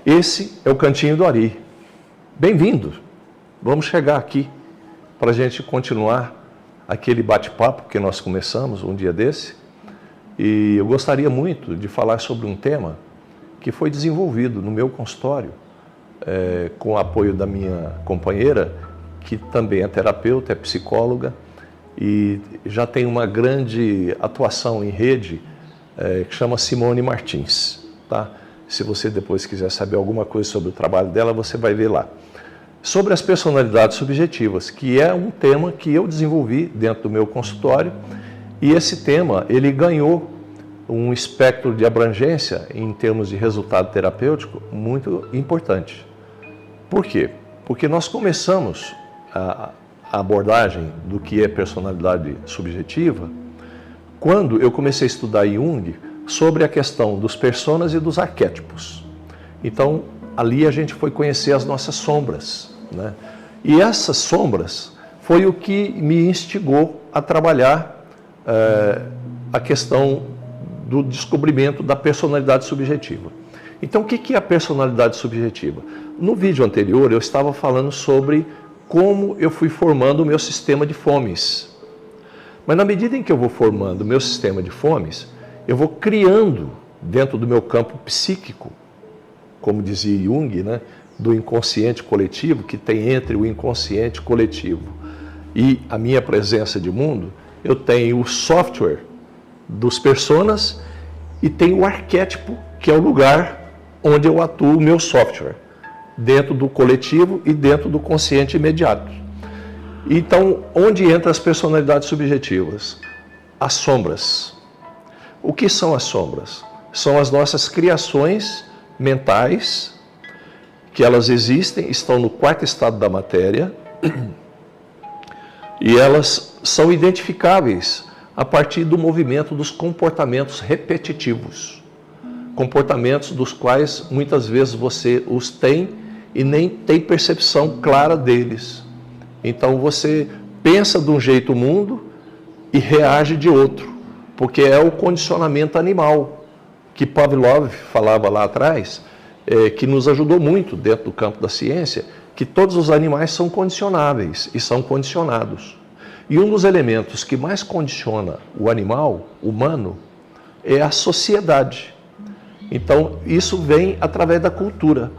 Esse é o Cantinho do Ari. Bem-vindo! Vamos chegar aqui para a gente continuar aquele bate-papo que nós começamos um dia desse. E eu gostaria muito de falar sobre um tema que foi desenvolvido no meu consultório, com o apoio da minha companheira, que também é terapeuta, é psicóloga e já tem uma grande atuação em rede, que chama Simone Martins, tá? Se você depois quiser saber alguma coisa sobre o trabalho dela, você vai ver lá. Sobre as personalidades subjetivas, que é um tema que eu desenvolvi dentro do meu consultório, e esse tema ele ganhou um espectro de abrangência em termos de resultado terapêutico muito importante. Por quê? Porque nós começamos a abordagem do que é personalidade subjetiva quando eu comecei a estudar Jung sobre a questão dos personas e dos arquétipos. Então, ali a gente foi conhecer as nossas sombras, né? E essas sombras foi o que me instigou a trabalhar a questão do descobrimento da personalidade subjetiva. Então, o que é a personalidade subjetiva? No vídeo anterior, eu estava falando sobre como eu fui formando o meu sistema de fomes. Mas na medida em que eu vou formando o meu sistema de fomes, eu vou criando dentro do meu campo psíquico, como dizia Jung, né, do inconsciente coletivo, que tem entre o inconsciente coletivo e a minha presença de mundo, eu tenho o software dos personas e tenho o arquétipo, que é o lugar onde eu atuo o meu software, dentro do coletivo e dentro do consciente imediato. Então, onde entram as personalidades subjetivas? As sombras. O que são as sombras? São as nossas criações mentais, que elas existem, estão no quarto estado da matéria, e elas são identificáveis a partir do movimento dos comportamentos repetitivos. Comportamentos dos quais muitas vezes você os tem e nem tem percepção clara deles. Então você pensa de um jeito o mundo e reage de outro, porque é o condicionamento animal, que Pavlov falava lá atrás, que nos ajudou muito dentro do campo da ciência, que todos os animais são condicionáveis e são condicionados. E um dos elementos que mais condiciona o animal humano é a sociedade. Então, isso vem através da cultura.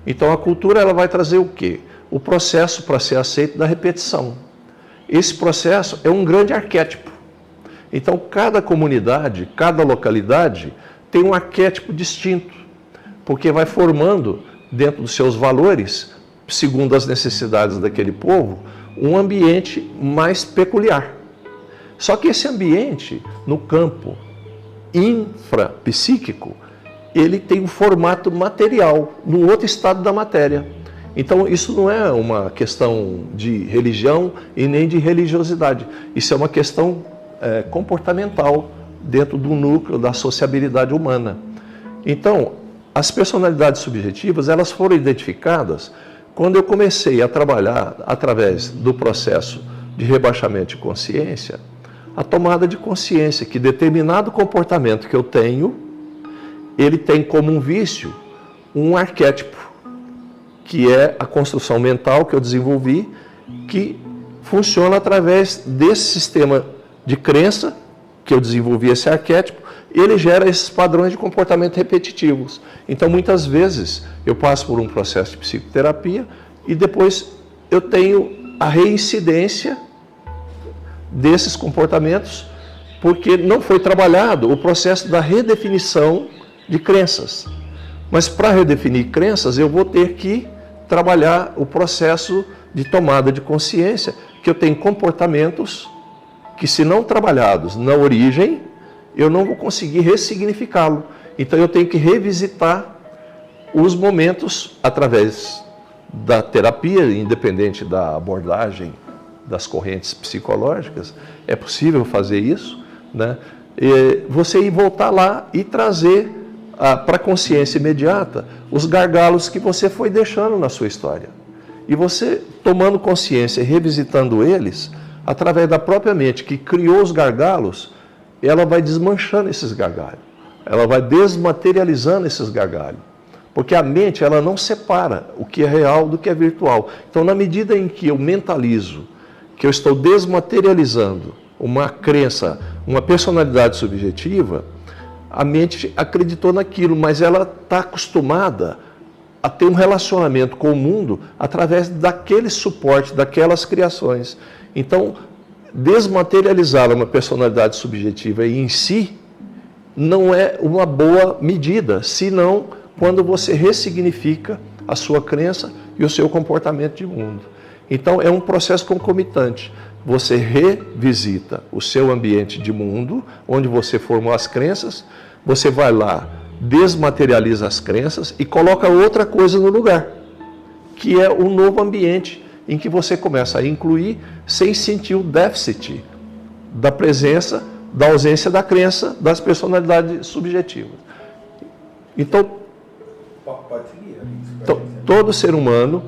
Então, a cultura ela vai trazer o quê? O processo para ser aceito da repetição. Esse processo é um grande arquétipo. Então, cada comunidade, cada localidade tem um arquétipo distinto, porque vai formando, dentro dos seus valores, segundo as necessidades daquele povo, um ambiente mais peculiar. Só que esse ambiente, no campo infrapsíquico, ele tem um formato material, num outro estado da matéria. Então, isso não é uma questão de religião e nem de religiosidade. Isso é uma questão comportamental dentro do núcleo da sociabilidade humana. Então, as personalidades subjetivas, elas foram identificadas quando eu comecei a trabalhar, através do processo de rebaixamento de consciência, a tomada de consciência que determinado comportamento que eu tenho, ele tem como um vício um arquétipo, que é a construção mental que eu desenvolvi, que funciona através desse sistema de crença, que eu desenvolvi esse arquétipo, ele gera esses padrões de comportamento repetitivos. Então, muitas vezes, eu passo por um processo de psicoterapia e depois eu tenho a reincidência desses comportamentos, porque não foi trabalhado o processo da redefinição de crenças. Mas para redefinir crenças, eu vou ter que trabalhar o processo de tomada de consciência, que eu tenho comportamentos que, se não trabalhados na origem, eu não vou conseguir ressignificá-lo. Então eu tenho que revisitar os momentos através da terapia, independente da abordagem das correntes psicológicas. É possível fazer isso, né? Você ir voltar lá e trazer para a consciência imediata os gargalos que você foi deixando na sua história. E você, tomando consciência e revisitando eles, através da própria mente que criou os gargalos, ela vai desmanchando esses gargalhos. Ela vai desmaterializando esses gargalhos. Porque a mente, ela não separa o que é real do que é virtual. Então, na medida em que eu mentalizo, que eu estou desmaterializando uma crença, uma personalidade subjetiva, a mente acreditou naquilo, mas ela está acostumada a ter um relacionamento com o mundo através daquele suporte, daquelas criações. Então, desmaterializar uma personalidade subjetiva em si não é uma boa medida, senão quando você ressignifica a sua crença e o seu comportamento de mundo. Então, é um processo concomitante. Você revisita o seu ambiente de mundo, onde você formou as crenças, você vai lá, desmaterializa as crenças e coloca outra coisa no lugar, que é um novo ambiente em que você começa a incluir sem sentir o déficit da presença, da ausência da crença, das personalidades subjetivas. Então, todo ser humano,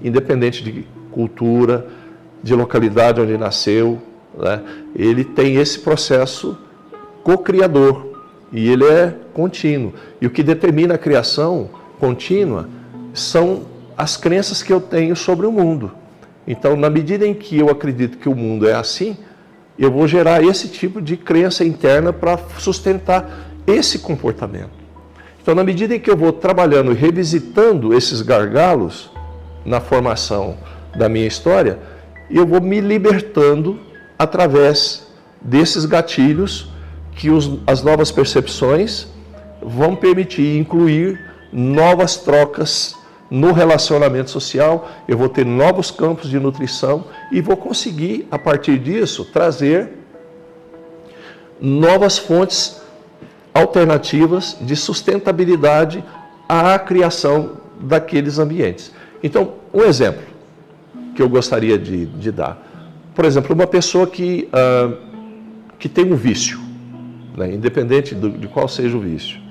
independente de cultura, de localidade onde nasceu, né, ele tem esse processo co-criador e ele é contínuo. E o que determina a criação contínua são as crenças que eu tenho sobre o mundo. Então, na medida em que eu acredito que o mundo é assim, eu vou gerar esse tipo de crença interna para sustentar esse comportamento. Então, na medida em que eu vou trabalhando e revisitando esses gargalos na formação da minha história, eu vou me libertando através desses gatilhos que as novas percepções vão permitir incluir novas trocas no relacionamento social, eu vou ter novos campos de nutrição e vou conseguir, a partir disso, trazer novas fontes alternativas de sustentabilidade à criação daqueles ambientes. Então, um exemplo que eu gostaria de dar. Por exemplo, uma pessoa que tem um vício, né, independente de qual seja o vício.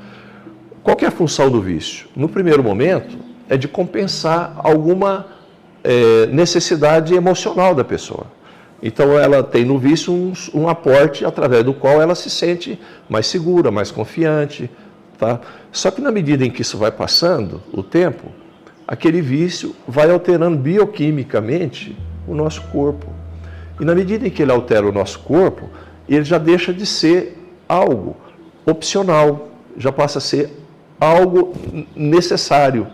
Qual que é a função do vício? No primeiro momento, é de compensar alguma necessidade emocional da pessoa. Então, ela tem no vício um aporte através do qual ela se sente mais segura, mais confiante. Tá? Só que na medida em que isso vai passando, o tempo, aquele vício vai alterando bioquimicamente o nosso corpo. E na medida em que ele altera o nosso corpo, ele já deixa de ser algo opcional, já passa a ser algo necessário.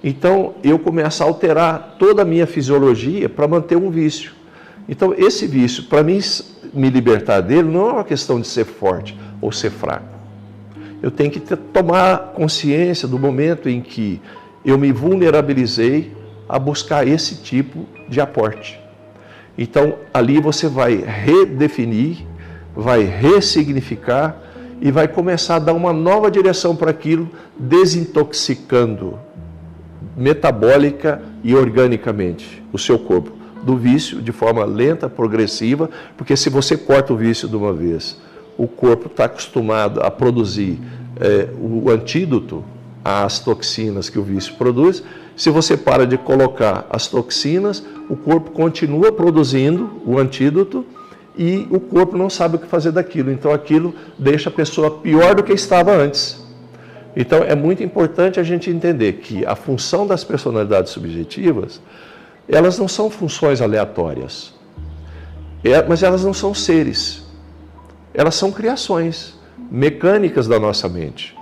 Então, eu começo a alterar toda a minha fisiologia para manter um vício. Então, esse vício, para mim me libertar dele, não é uma questão de ser forte ou ser fraco. Eu tenho que tomar consciência do momento em que eu me vulnerabilizei a buscar esse tipo de aporte. Então, ali você vai redefinir, vai ressignificar e vai começar a dar uma nova direção para aquilo, desintoxicando metabólica e organicamente o seu corpo do vício de forma lenta, progressiva, porque se você corta o vício de uma vez, o corpo está acostumado a produzir o antídoto às toxinas que o vício produz. Se você para de colocar as toxinas, o corpo continua produzindo o antídoto e o corpo não sabe o que fazer daquilo. Então aquilo deixa a pessoa pior do que estava antes. Então é muito importante a gente entender que a função das personalidades subjetivas, elas não são funções aleatórias, mas elas não são seres. Elas são criações mecânicas da nossa mente.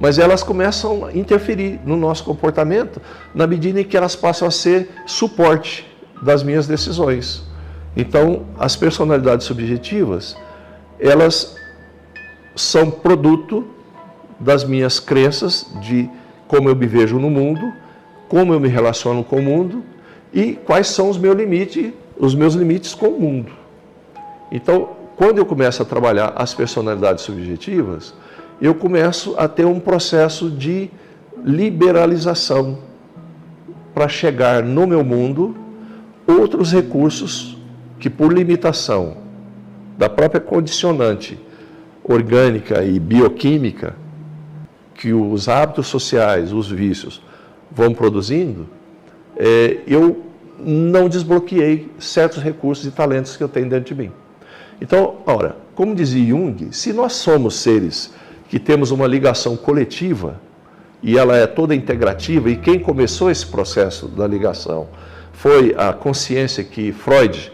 Mas elas começam a interferir no nosso comportamento na medida em que elas passam a ser suporte das minhas decisões. Então, as personalidades subjetivas, elas são produto das minhas crenças de como eu me vejo no mundo, como eu me relaciono com o mundo e quais são os meus limites com o mundo. Então, quando eu começo a trabalhar as personalidades subjetivas, eu começo a ter um processo de liberalização para chegar no meu mundo outros recursos que, por limitação da própria condicionante orgânica e bioquímica que os hábitos sociais, os vícios, vão produzindo, eu não desbloqueei certos recursos e talentos que eu tenho dentro de mim. Então, ora, como dizia Jung, se nós somos seres que temos uma ligação coletiva e ela é toda integrativa, e quem começou esse processo da ligação foi a consciência que Freud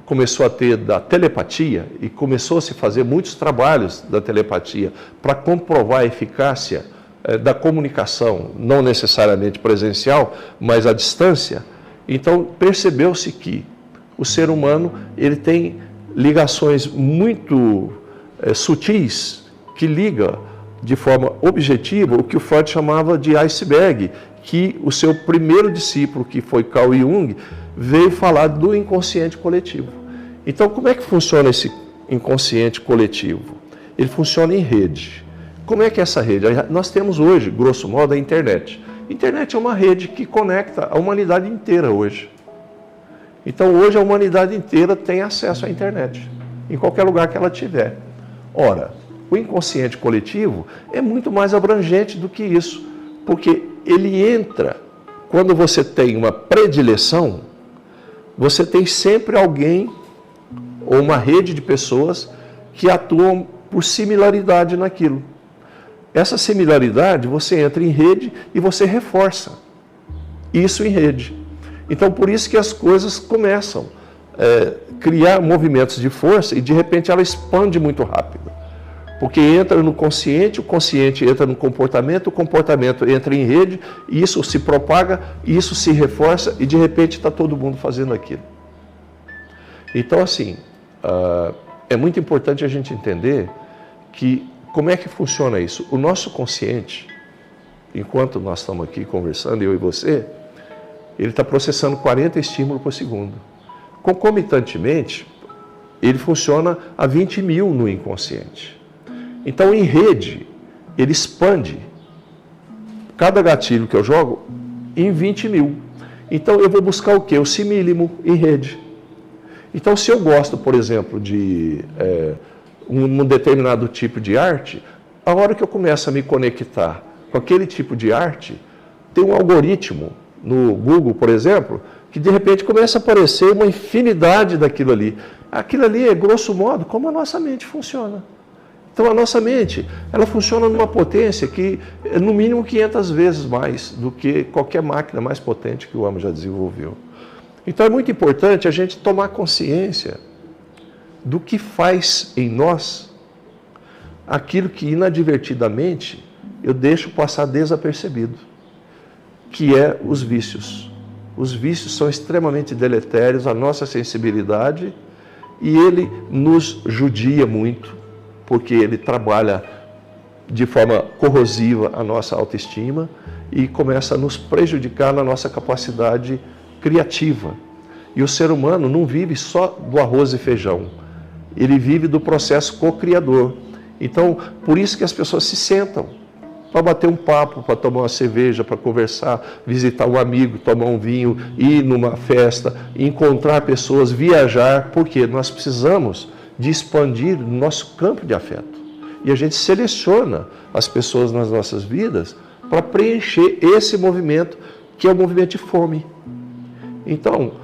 começou a ter da telepatia, e começou a se fazer muitos trabalhos da telepatia para comprovar a eficácia da comunicação, não necessariamente presencial, mas à distância. Então percebeu-se que o ser humano ele tem ligações muito sutis que liga de forma objetiva o que o Freud chamava de iceberg, que o seu primeiro discípulo, que foi Carl Jung, veio falar do inconsciente coletivo. Então, como é que funciona esse inconsciente coletivo? Ele funciona em rede. Como é que é essa rede? Nós temos hoje, grosso modo, a internet. A internet é uma rede que conecta a humanidade inteira hoje. Então, hoje a humanidade inteira tem acesso à internet, em qualquer lugar que ela tiver. Ora, o inconsciente coletivo é muito mais abrangente do que isso, porque ele entra, quando você tem uma predileção, você tem sempre alguém ou uma rede de pessoas que atuam por similaridade naquilo. Essa similaridade você entra em rede e você reforça isso em rede. Então, por isso que as coisas começam a criar movimentos de força e, de repente, ela expande muito rápido. Porque entra no consciente, o consciente entra no comportamento, o comportamento entra em rede, e isso se propaga, isso se reforça, e, de repente, está todo mundo fazendo aquilo. Então, assim, é muito importante a gente entender que como é que funciona isso. O nosso consciente, enquanto nós estamos aqui conversando, eu e você, ele está processando 40 estímulos por segundo. Concomitantemente, ele funciona a 20 mil no inconsciente. Então, em rede, ele expande cada gatilho que eu jogo em 20 mil. Então, eu vou buscar o quê? O simílimo em rede. Então, se eu gosto, por exemplo, de um determinado tipo de arte, a hora que eu começo a me conectar com aquele tipo de arte, tem um algoritmo no Google, por exemplo, que de repente começa a aparecer uma infinidade daquilo ali. Aquilo ali é, grosso modo, como a nossa mente funciona. Então, a nossa mente, ela funciona numa potência que é no mínimo 500 vezes mais do que qualquer máquina mais potente que o homem já desenvolveu. Então, é muito importante a gente tomar consciência do que faz em nós aquilo que inadvertidamente eu deixo passar desapercebido, que é os vícios. Os vícios são extremamente deletérios à nossa sensibilidade e ele nos judia muito, porque ele trabalha de forma corrosiva a nossa autoestima e começa a nos prejudicar na nossa capacidade criativa. E o ser humano não vive só do arroz e feijão, ele vive do processo co-criador. Então, por isso que as pessoas se sentam para bater um papo, para tomar uma cerveja, para conversar, visitar um amigo, tomar um vinho, ir numa festa, encontrar pessoas, viajar, porque nós precisamos de expandir o nosso campo de afeto. E a gente seleciona as pessoas nas nossas vidas para preencher esse movimento, que é o movimento de fome. Então,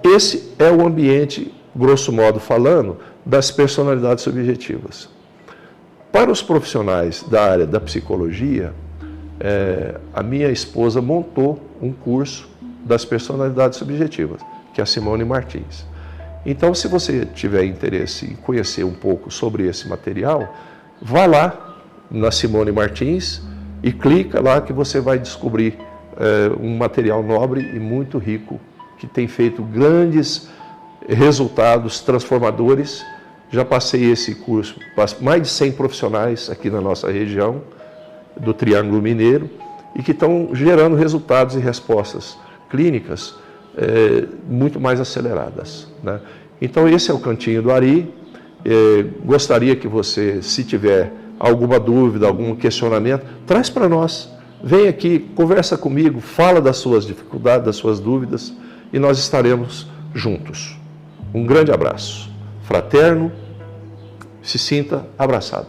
esse é o ambiente, grosso modo falando, das personalidades subjetivas. Para os profissionais da área da psicologia, a minha esposa montou um curso das personalidades subjetivas, que é a Simone Martins. Então, se você tiver interesse em conhecer um pouco sobre esse material, vá lá na Simone Martins e clica lá que você vai descobrir um material nobre e muito rico, que tem feito grandes resultados transformadores. Já passei esse curso para mais de 100 profissionais aqui na nossa região, do Triângulo Mineiro, e que estão gerando resultados e respostas clínicas muito mais aceleradas, né? Então, esse é o Cantinho do Ari. Gostaria que você, se tiver alguma dúvida, algum questionamento, traz para nós. Vem aqui, conversa comigo, fala das suas dificuldades, das suas dúvidas, e nós estaremos juntos. Um grande abraço fraterno, se sinta abraçado.